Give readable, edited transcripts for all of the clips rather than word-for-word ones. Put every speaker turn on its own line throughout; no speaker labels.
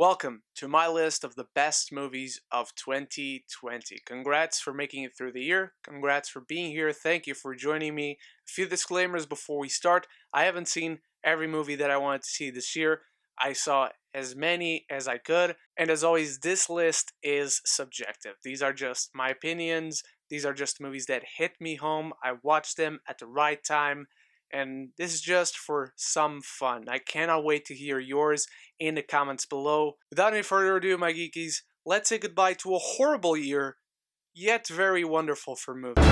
Welcome to my list of the best movies of 2020. Congrats for making it through the year. Congrats for being here. Thank you for joining me. A few disclaimers before we start. I haven't seen every movie that I wanted to see this year. I saw as many as I could. And as always, this list is subjective. These are just my opinions. These are just movies that hit me home. I watched them at the right time. And this is just for some fun. I cannot wait to hear yours in the comments below. Without any further ado, my geekies, let's say goodbye to a horrible year, yet very wonderful for movies.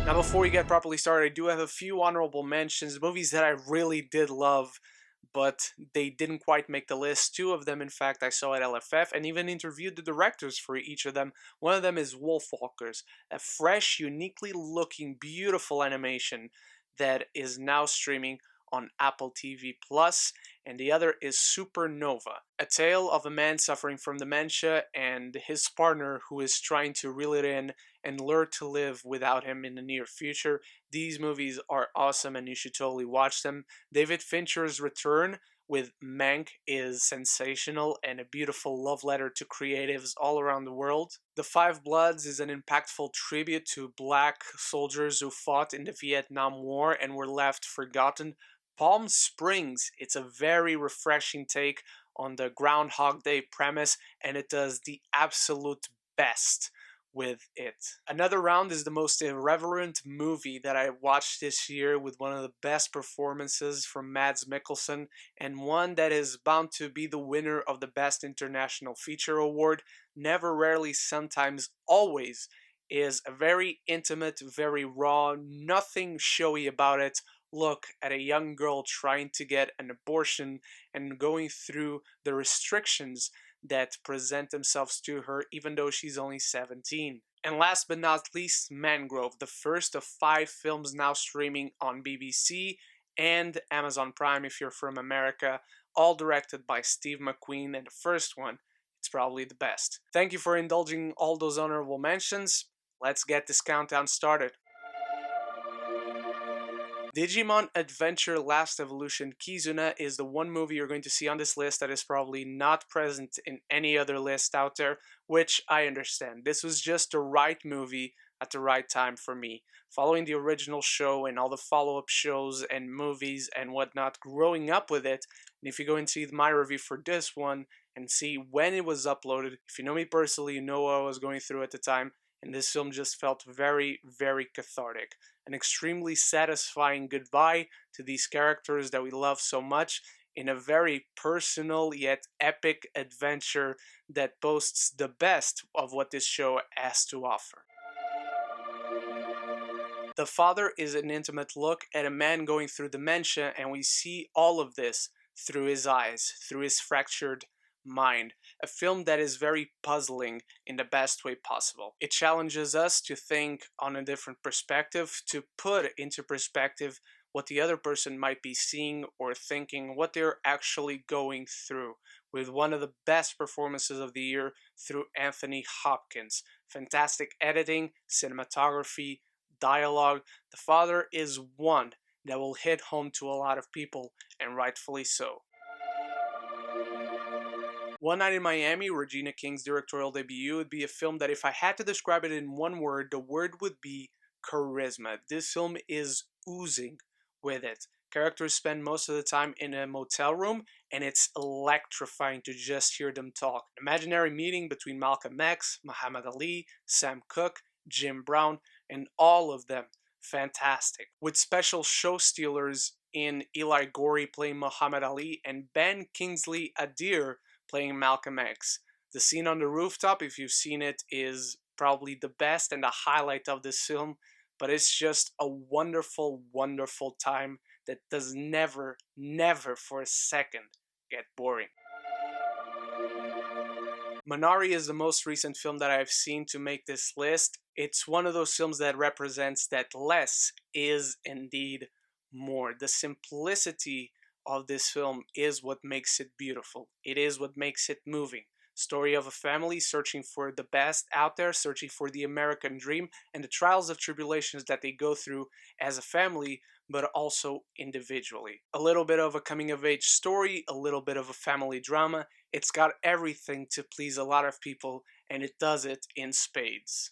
Now, before we get properly started, I do have a few honorable mentions, movies that I really did love, but they didn't quite make the list. Two of them, in fact, I saw at LFF and even interviewed the directors for each of them. One of them is Wolfwalkers, a fresh, uniquely looking, beautiful animation that is now streaming on Apple TV+, and the other is Supernova, a tale of a man suffering from dementia and his partner who is trying to reel it in and learn to live without him in the near future. These movies are awesome and you should totally watch them. David Fincher's return with Mank is sensational and a beautiful love letter to creatives all around the world. The Five Bloods is an impactful tribute to black soldiers who fought in the Vietnam War and were left forgotten. Palm Springs, it's a very refreshing take on the Groundhog Day premise, and it does the absolute best with it. Another round is the most irreverent movie that I watched this year, with one of the best performances from Mads Mikkelsen, and one that is bound to be the winner of the Best International Feature Award. Never, rarely, sometimes, always is a very intimate, very raw, nothing showy about it. Look at a young girl trying to get an abortion and going through the restrictions that present themselves to her even though she's only 17. And last but not least, Mangrove, the first of 5 films now streaming on BBC and Amazon Prime if you're from America, all directed by Steve McQueen, and the first one, it's probably the best. Thank you for indulging all those honorable mentions. Let's get this countdown started. Digimon Adventure Last Evolution Kizuna is the one movie you're going to see on this list that is probably not present in any other list out there, which I understand. This was just the right movie at the right time for me. Following the original show and all the follow-up shows and movies and whatnot, growing up with it, and if you go and see my review for this one and see when it was uploaded, if you know me personally, you know what I was going through at the time, and this film just felt very, very cathartic. An extremely satisfying goodbye to these characters that we love so much in a very personal yet epic adventure that boasts the best of what this show has to offer. The Father is an intimate look at a man going through dementia, and we see all of this through his eyes, through his fractured mind. A film that is very puzzling in the best way possible. It challenges us to think on a different perspective, to put into perspective what the other person might be seeing or thinking, what they're actually going through, with one of the best performances of the year through Anthony Hopkins. Fantastic editing, cinematography, dialogue. The Father is one that will hit home to a lot of people, and rightfully so. One Night in Miami, Regina King's directorial debut, would be a film that if I had to describe it in one word, the word would be charisma. This film is oozing with it. Characters spend most of the time in a motel room, and it's electrifying to just hear them talk. An imaginary meeting between Malcolm X, Muhammad Ali, Sam Cooke, Jim Brown, and all of them fantastic. With special show stealers in Eli Gorey playing Muhammad Ali and Ben Kingsley Adir playing Malcolm X. The scene on the rooftop, if you've seen it, is probably the best and the highlight of this film, but it's just a wonderful, wonderful time that does never, never for a second get boring. Manari is the most recent film that I've seen to make this list. It's one of those films that represents that less is indeed more. The simplicity of this film is what makes it beautiful. It is what makes it moving. Story of a family searching for the best out there, searching for the American dream, and the trials and tribulations that they go through as a family, but also individually. A little bit of a coming of age story, a little bit of a family drama. It's got everything to please a lot of people, and it does it in spades.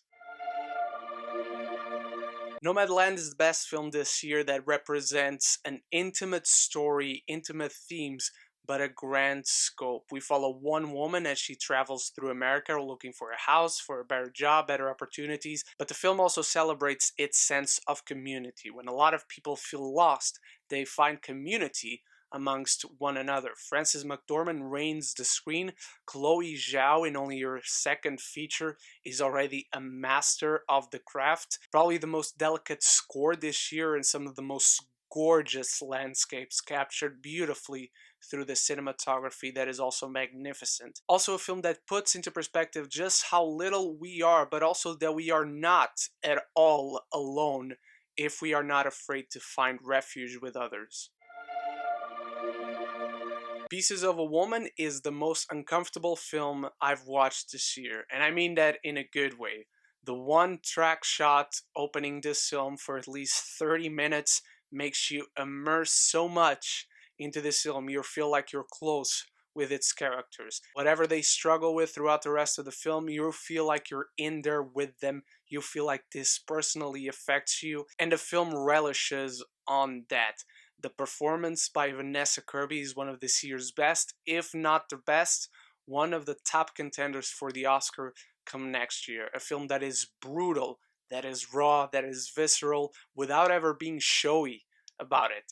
Nomadland is the best film this year that represents an intimate story, intimate themes, but a grand scope. We follow one woman as she travels through America looking for a house, for a better job, better opportunities, but the film also celebrates its sense of community. When a lot of people feel lost, they find community amongst one another. Frances McDormand reigns the screen. Chloe Zhao, in only her second feature, is already a master of the craft. Probably the most delicate score this year, and some of the most gorgeous landscapes captured beautifully through the cinematography that is also magnificent. Also a film that puts into perspective just how little we are, but also that we are not at all alone if we are not afraid to find refuge with others. Pieces of a Woman is the most uncomfortable film I've watched this year, and I mean that in a good way. The one track shot opening this film for at least 30 minutes makes you immerse so much into this film. You feel like you're close with its characters. Whatever they struggle with throughout the rest of the film, you feel like you're in there with them. You feel like this personally affects you, and the film relishes on that. The performance by Vanessa Kirby is one of this year's best, if not the best, one of the top contenders for the Oscar come next year. A film that is brutal, that is raw, that is visceral, without ever being showy about it.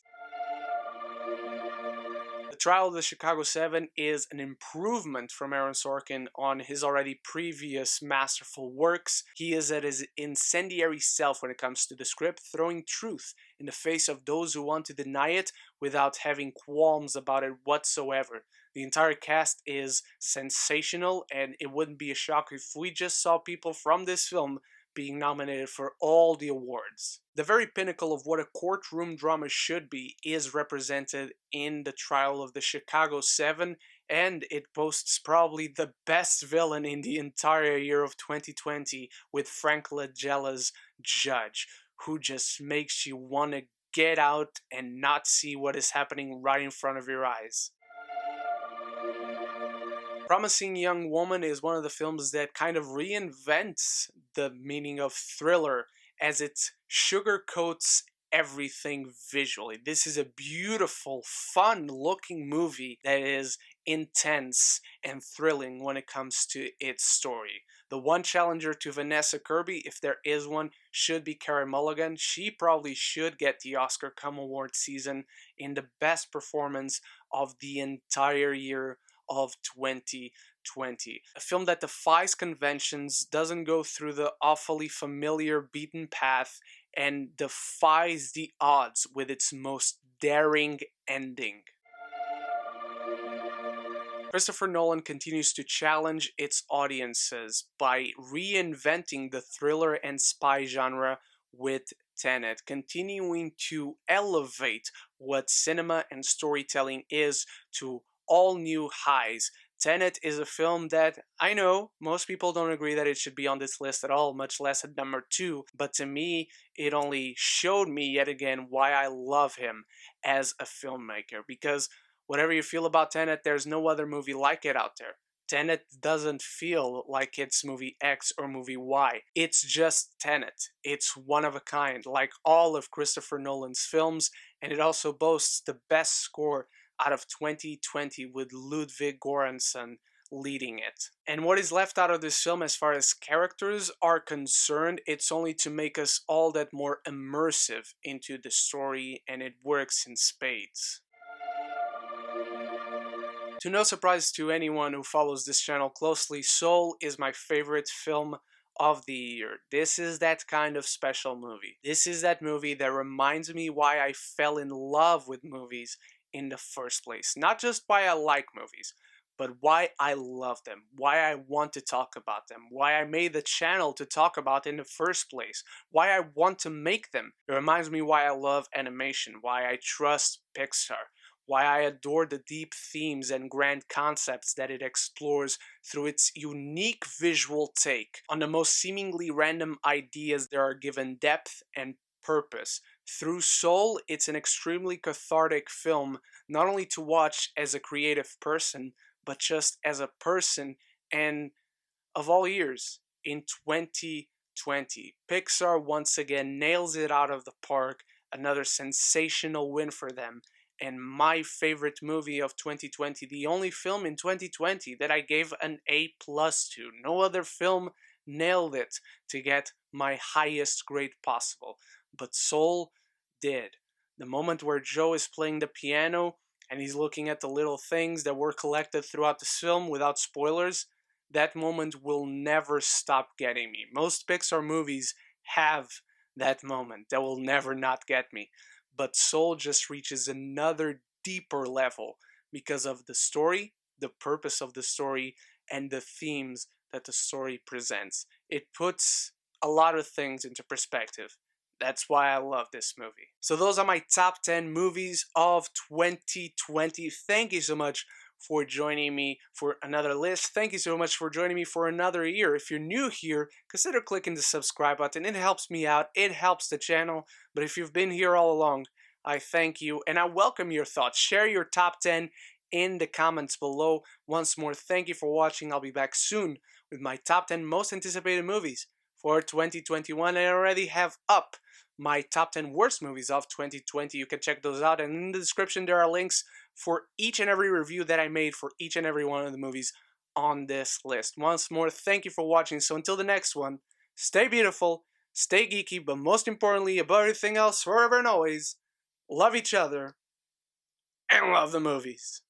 The Trial of the Chicago 7 is an improvement from Aaron Sorkin on his already previous masterful works. He is at his incendiary self when it comes to the script, throwing truth in the face of those who want to deny it without having qualms about it whatsoever. The entire cast is sensational, and it wouldn't be a shock if we just saw people from this film being nominated for all the awards. The very pinnacle of what a courtroom drama should be is represented in the Trial of the Chicago 7, and it boasts probably the best villain in the entire year of 2020 with Frank Langella's Judge, who just makes you want to get out and not see what is happening right in front of your eyes. Promising Young Woman is one of the films that kind of reinvents the meaning of thriller as it sugarcoats everything visually. This is a beautiful, fun-looking movie that is intense and thrilling when it comes to its story. The one challenger to Vanessa Kirby, if there is one, should be Carey Mulligan. She probably should get the Oscar come award season in the best performance of the entire year of 2020. A film that defies conventions, doesn't go through the awfully familiar beaten path, and defies the odds with its most daring ending. Christopher Nolan continues to challenge its audiences by reinventing the thriller and spy genre with Tenet, continuing to elevate what cinema and storytelling is to all new highs. Tenet is a film that I know most people don't agree that it should be on this list at all, much less at number 2, but to me, it only showed me yet again why I love him as a filmmaker, because whatever you feel about Tenet, there's no other movie like it out there. Tenet doesn't feel like it's movie X or movie Y. It's just Tenet. It's one of a kind, like all of Christopher Nolan's films, and it also boasts the best score out of 2020 with Ludwig Göransson leading it. And what is left out of this film as far as characters are concerned, it's only to make us all that more immersive into the story, and it works in spades. To no surprise to anyone who follows this channel closely, Soul is my favorite film of the year. This is that kind of special movie. This is that movie that reminds me why I fell in love with movies in the first place. Not just why I like movies, but why I love them, why I want to talk about them, why I made the channel to talk about in the first place, why I want to make them. It reminds me why I love animation, why I trust Pixar, why I adore the deep themes and grand concepts that it explores through its unique visual take on the most seemingly random ideas that are given depth and purpose. Through Soul, it's an extremely cathartic film, not only to watch as a creative person, but just as a person, and of all years, in 2020, Pixar once again nails it out of the park. Another sensational win for them. And my favorite movie of 2020, the only film in 2020 that I gave an A plus to. No other film nailed it to get my highest grade possible. But Soul did. The moment where Joe is playing the piano and he's looking at the little things that were collected throughout the film without spoilers, that moment will never stop getting me. Most Pixar movies have that moment that will never not get me. But Soul just reaches another deeper level because of the story, the purpose of the story, and the themes that the story presents. It puts a lot of things into perspective. That's why I love this movie. So those are my top 10 movies of 2020. Thank you so much for joining me for another list. Thank you so much for joining me for another year. If you're new here, consider clicking the subscribe button. It helps me out. It helps the channel. But if you've been here all along, I thank you and I welcome your thoughts. Share your top 10 in the comments below. Once more, thank you for watching. I'll be back soon with my top 10 most anticipated movies for 2021. I already have up my top 10 worst movies of 2020. You can check those out, and in the description there are links for each and every review that I made for each and every one of the movies on this list. Once more, thank you for watching. So until the next one, stay beautiful, stay geeky, but most importantly, above everything else, forever and always, love each other and love the movies.